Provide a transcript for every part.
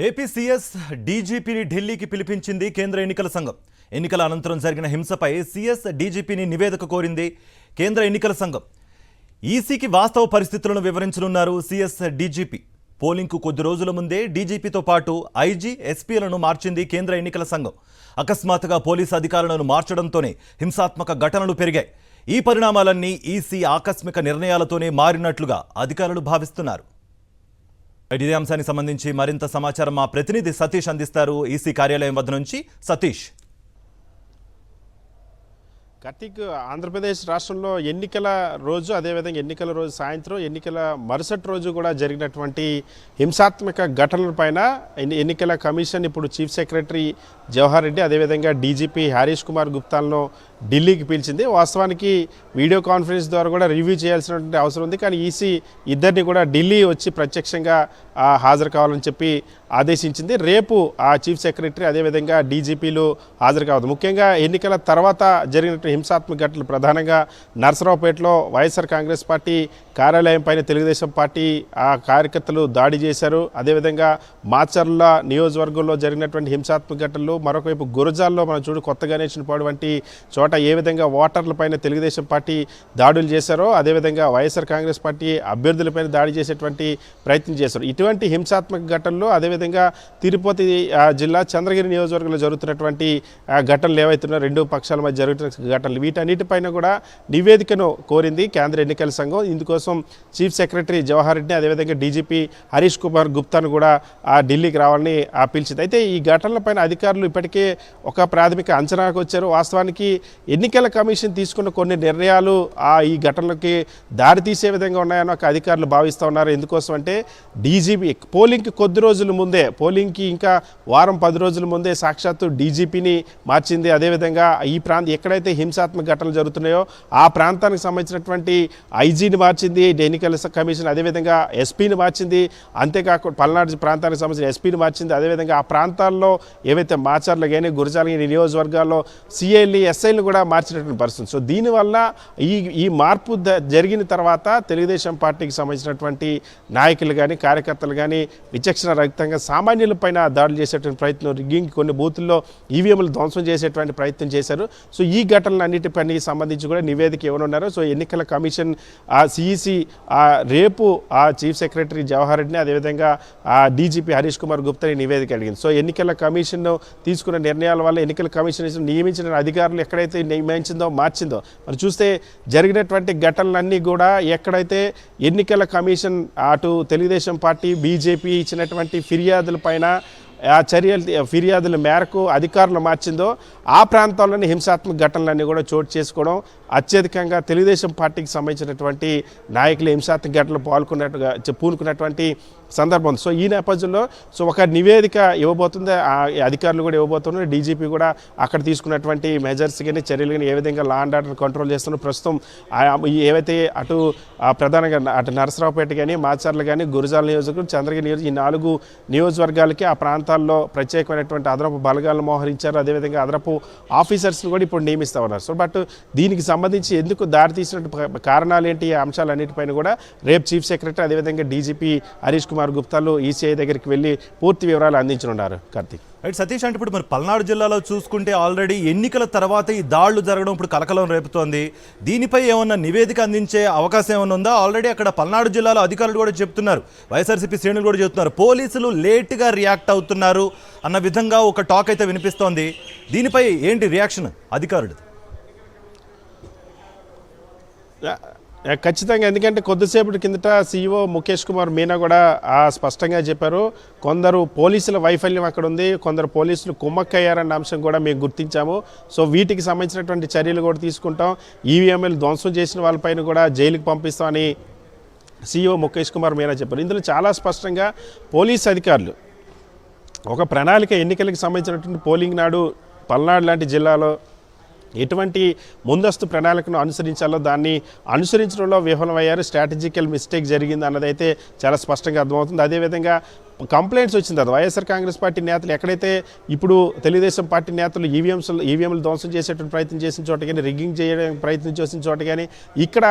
AP CS డీజీపీని ఢిల్లీకి పిలిపించింది కేంద్ర ఎన్నికల సంఘం. ఎన్నికల అనంతరం జరిగిన హింసపై సీఎస్ డీజీపీని నివేదిక కోరింది కేంద్ర ఎన్నికల సంఘం. ఈసీకి వాస్తవ పరిస్థితులను వివరించనున్నారు సీఎస్ డీజీపీ. పోలింగ్కు కొద్ది రోజుల ముందే డీజీపీతో పాటు ఐజీ, ఎస్పీలను మార్చింది కేంద్ర ఎన్నికల సంఘం. అకస్మాత్తుగా పోలీసు అధికారులను మార్చడంతోనే హింసాత్మక ఘటనలు పెరిగాయి. ఈ పరిణామాలన్నీ ఈసీ ఆకస్మిక నిర్ణయాలతోనే మారినట్లుగా అధికారులు భావిస్తున్నారు. ఇదే అంశానికి సంబంధించి మరింత సమాచారం మా ప్రతినిధి సతీష్ అందిస్తారు ఈసీ కార్యాలయం వద్ద నుంచి. సతీష్, కార్తీక్, ఆంధ్రప్రదేశ్ రాష్ట్రంలో ఎన్నికల రోజు, అదేవిధంగా ఎన్నికల రోజు సాయంత్రం, ఎన్నికల మరుసటి రోజు కూడా జరిగినటువంటి హింసాత్మక ఘటనలపైన ఎన్నికల కమిషన్ ఇప్పుడు చీఫ్ సెక్రటరీ జవహర్ రెడ్డి, అదేవిధంగా డీజీపీ హరీష్ కుమార్ గుప్తాలను ఢిల్లీకి పిలిచింది. వాస్తవానికి వీడియో కాన్ఫరెన్స్ ద్వారా కూడా రివ్యూ చేయాల్సినటువంటి అవసరం ఉంది. కానీ ఈసీ ఇద్దరిని కూడా ఢిల్లీ వచ్చి ప్రత్యక్షంగా హాజరు కావాలని చెప్పి ఆదేశించింది. రేపు ఆ చీఫ్ సెక్రటరీ అదేవిధంగా డీజీపీలు హాజరు కావద్దు. ముఖ్యంగా ఎన్నికల తర్వాత జరిగినటువంటి హింసాత్మక ఘటనలు ప్రధానంగా నర్సరావుపేటలో వైఎస్ఆర్ కాంగ్రెస్ పార్టీ కార్యాలయం పైన తెలుగుదేశం పార్టీ కార్యకర్తలు దాడి చేశారు. అదేవిధంగా మాచర్ల నియోజకవర్గంలో జరిగినటువంటి హింసాత్మక ఘటనలు, మరొకవైపు గురజాల్లో మనం కొత్త గణేష్నిపాడు వంటి చోట ఏ విధంగా ఓటర్లపైన తెలుగుదేశం పార్టీ దాడులు చేశారో, అదేవిధంగా వైఎస్ఆర్ కాంగ్రెస్ పార్టీ అభ్యర్థులపైన దాడి చేసేటువంటి ప్రయత్నం చేశారు. ఇటువంటి హింసాత్మక ఘటనలు, అదేవిధంగా తిరుపతి జిల్లా చంద్రగిరి నియోజకవర్గంలో జరుగుతున్నటువంటి ఘటనలు ఏవైతున్నాయో, రెండు పక్షాల మధ్య జరుగుతున్న ఘటనలు, వీటన్నిటిపైన కూడా నివేదికను కోరింది కేంద్ర ఎన్నికల సంఘం. ఇందుకోసం చీఫ్ సెక్రటరీ జవహర్ రెడ్డి, అదేవిధంగా డీజీపీ హరీష్ కుమార్ గుప్తాను కూడా ఢిల్లీకి రావాలని పిలిచింది. అయితే ఈ ఘటనలపైన అధికారులు ఇప్పటికే ఒక ప్రాథమిక అంచనాకు వచ్చారు. వాస్తవానికి ఎన్నికల కమిషన్ తీసుకున్న కొన్ని నిర్ణయాలు ఈ ఘటనలకి దారితీసే విధంగా ఉన్నాయని ఒక అధికారులు భావిస్తూ ఉన్నారు. ఎందుకోసం అంటే డీజీపీ పోలింగ్కి కొద్ది రోజుల ముందే, పోలింగ్కి ఇంకా వారం 10 రోజుల ముందే సాక్షాత్తు డీజీపీని మార్చింది. అదేవిధంగా ఈ ఎక్కడైతే హింసాత్మక ఘటనలు జరుగుతున్నాయో ఆ ప్రాంతానికి సంబంధించినటువంటి ఐజీని మార్చింది ఎన్నికల కమిషన్, అదేవిధంగా ఎస్పీని మార్చింది. అంతేకాకుండా పల్నాడు ప్రాంతానికి సంబంధించిన ఎస్పీని మార్చింది. అదేవిధంగా ఆ ప్రాంతాల్లో ఏవైతే మాచర్లు కానీ గురజాల కానీ నియోజకవర్గాల్లో సిఐలు, ఎస్ఐలు కూడా మార్చినటువంటి పరిస్థితి. సో దీనివల్ల ఈ మార్పు జరిగిన తర్వాత తెలుగుదేశం పార్టీకి సంబంధించినటువంటి నాయకులు కానీ కార్యకర్తలు కానీ విచక్షణ రహితంగా సామాన్యులపైన దాడులు చేసేటువంటి ప్రయత్నం, రిగ్గింగ్, కొన్ని బూతుల్లో ఈవీఎంలు ధ్వంసం చేసేటువంటి ప్రయత్నం చేశారు. సో ఈ ఘటనలు అన్నిటిపైన సంబంధించి కూడా నివేదిక ఇవ్వనున్నారు. సో ఎన్నికల కమిషన్ సిఈసి రేపు చీఫ్ సెక్రటరీ జవహర్ రెడ్డిని, అదేవిధంగా డీజీపీ హరీష్ కుమార్ గుప్తాని నివేదిక అడిగింది. సో ఎన్నికల కమిషన్ తీసుకున్న నిర్ణయాల వల్ల ఎన్నికల కమిషన్ నియమించిన అధికారులు ఎక్కడైతే నియమించిందో మార్చిందో మరి చూస్తే జరిగినటువంటి ఘటనలన్నీ కూడా ఎక్కడైతే ఎన్నికల కమిషన్ అటు తెలుగుదేశం పార్టీ, బీజేపీ ఇచ్చినటువంటి ఫిర్యాదుల మేరకు అధికారులు మార్చిందో ఆ ప్రాంతాల్లోని హింసాత్మక ఘటనలన్నీ కూడా చోటు చేసుకోవడం, అత్యధికంగా తెలుగుదేశం పార్టీకి సంబంధించినటువంటి నాయకులు హింసాత్మక ఘటనలు పూనుకున్నటువంటి సందర్భం. సో ఈ నేపథ్యంలో ఒక నివేదిక ఇవ్వబోతుంది, అధికారులు కూడా ఇవ్వబోతున్నారు. డీజీపీ కూడా అక్కడ తీసుకున్నటువంటి మెజర్స్ కానీ చర్యలు కానీ ఏ విధంగా లా అండ్ ఆర్డర్ కంట్రోల్ చేస్తున్నారు, ప్రస్తుతం ఏవైతే అటు ప్రధానంగా అటు నరసరావుపేట కానీ, మాచర్లు కానీ, గురజాల నియోజకవర్గం, చంద్రగిరి నియోజకవర్గం, ఈ 4 నియోజకవర్గాలకి ఆ ప్రాంతాల్లో ప్రత్యేకమైనటువంటి అదనపు బలగాలను మోహరించారు. అదేవిధంగా అదనపు ఆఫీసర్స్ని కూడా ఇప్పుడు నియమిస్తూ ఉన్నారు. సో బట్ దీనికి సంబంధించి ఎందుకు దారితీసినట్టు కారణాలు ఏంటి, ఈ అంశాలన్నిటిపైన కూడా రేపు చీఫ్ సెక్రటరీ అదేవిధంగా డీజీపీ హరీష్ కుమార్ గుప్తాలు ఈసీఐ దగ్గరికి వెళ్ళి పూర్తి వివరాలు అందించనున్నారు. కార్తీక్, రైట్ సతీష్, అంటే ఇప్పుడు మరి పల్నాడు జిల్లాలో చూసుకుంటే ఆల్రెడీ ఎన్నికల తర్వాత ఈ దాడులు జరగడం ఇప్పుడు కలకలం రేపుతోంది. దీనిపై ఏమన్నా నివేదిక అందించే అవకాశం ఏమైనా ఉందా? ఆల్రెడీ అక్కడ పల్నాడు జిల్లాలో అధికారులు కూడా చెప్తున్నారు, వైఎస్ఆర్సీపీ శ్రేణులు కూడా చెప్తున్నారు, పోలీసులు లేట్గా రియాక్ట్ అవుతున్నారు అన్న విధంగా ఒక టాక్ అయితే వినిపిస్తోంది. దీనిపై ఏంటి రియాక్షన్ అధికారులు? ఖచ్చితంగా, ఎందుకంటే కొద్దిసేపటి కిందట సీఈఓ ముఖేష్ కుమార్ మీనా కూడా స్పష్టంగా చెప్పారు, కొందరు పోలీసుల వైఫల్యం అక్కడ ఉంది, కొందరు పోలీసులు కుమ్మక్కయ్యారన్న అంశం కూడా మేము గుర్తించాము. సో వీటికి సంబంధించినటువంటి చర్యలు కూడా తీసుకుంటాం, ఈవీఎంలు ధ్వంసం చేసిన వాళ్ళపైన కూడా జైలుకి పంపిస్తామని సీఈఓ ముఖేష్ కుమార్ మీనా చెప్పారు. ఇందులో చాలా స్పష్టంగా పోలీస్ అధికారులు ఒక ప్రణాళిక, ఎన్నికలకు సంబంధించినటువంటి పోలింగ్ నాడు పల్నాడు లాంటి జిల్లాలో ఎటువంటి ముందస్తు ప్రణాళికను అనుసరించాలో దాన్ని అనుసరించడంలో విఫలమయ్యారు. స్ట్రాటజికల్ మిస్టేక్ జరిగింది అన్నదైతే చాలా స్పష్టంగా అర్థమవుతుంది. అదేవిధంగా కంప్లైంట్స్ వచ్చిన తర్వాత వైఎస్ఆర్ కాంగ్రెస్ పార్టీ నేతలు ఎక్కడైతే ఇప్పుడు తెలుగుదేశం పార్టీ నేతలు ఈవీఎంలు ధ్వంసం చేసేటువంటి ప్రయత్నం చేసిన చోట కానీ రిగ్గింగ్ చేయడానికి ప్రయత్నం చేసిన చోట కానీ ఇక్కడ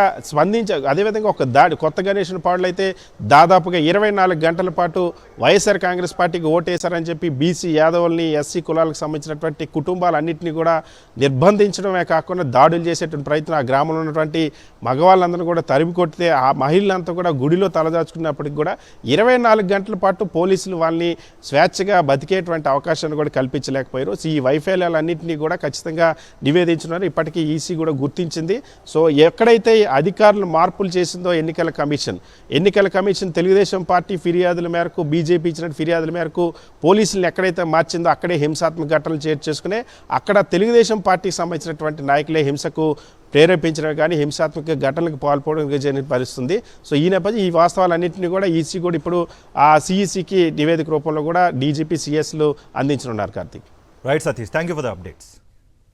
అదేవిధంగా ఒక కొత్త గణేషన్ పాడులు అయితే దాదాపుగా 24 గంటల పాటు వైఎస్ఆర్ కాంగ్రెస్ పార్టీకి ఓటేశారని చెప్పి బీసీ యాదవుల్ని ఎస్సీ కులాలకు సంబంధించినటువంటి కుటుంబాలన్నింటినీ కూడా నిర్బంధించడమే కాకుండా దాడులు చేసేటువంటి ప్రయత్నం ఆ గ్రామంలో ఉన్నటువంటి మగవాళ్ళందరూ కూడా తరిమి కొట్టితే ఆ మహిళలంతా కూడా గుడిలో తలదాచుకున్నప్పటికి కూడా 24 గంటల పాటు పోలీసులు వాళ్ళని స్వేచ్ఛగా బతికేటువంటి అవకాశాన్ని కూడా కల్పించలేకపోయారు. ఈ వైఫల్యాలన్నింటినీ కూడా ఖచ్చితంగా నివేదించున్నారు. ఇప్పటికీ ఈసీ కూడా గుర్తించింది. సో ఎక్కడైతే అధికారులు మార్పులు చేసిందో ఎన్నికల కమిషన్ తెలుగుదేశం పార్టీ ఫిర్యాదుల మేరకు బీజేపీ ఇచ్చిన ఫిర్యాదుల మేరకు పోలీసులను ఎక్కడైతే మార్చిందో అక్కడే హింసాత్మక ఘటనలు చేసుకునే అక్కడ తెలుగుదేశం పార్టీకి సంబంధించినటువంటి నాయకులే హింసకు ప్రేరేపించడం కానీ హింసాత్మక ఘటనలకు పాల్పడడం జరిగిన పరిస్థితుంది. సో ఈ నేపథ్యం ఈ వాస్తవాలన్నింటినీ కూడా ఈసీ కూడా ఇప్పుడు ఆ సిఈసికి నివేదిక రూపంలో కూడా డీజీపీ సిఎస్లు అందించనున్నారు. Karthik. Right Satish, thank you for the updates.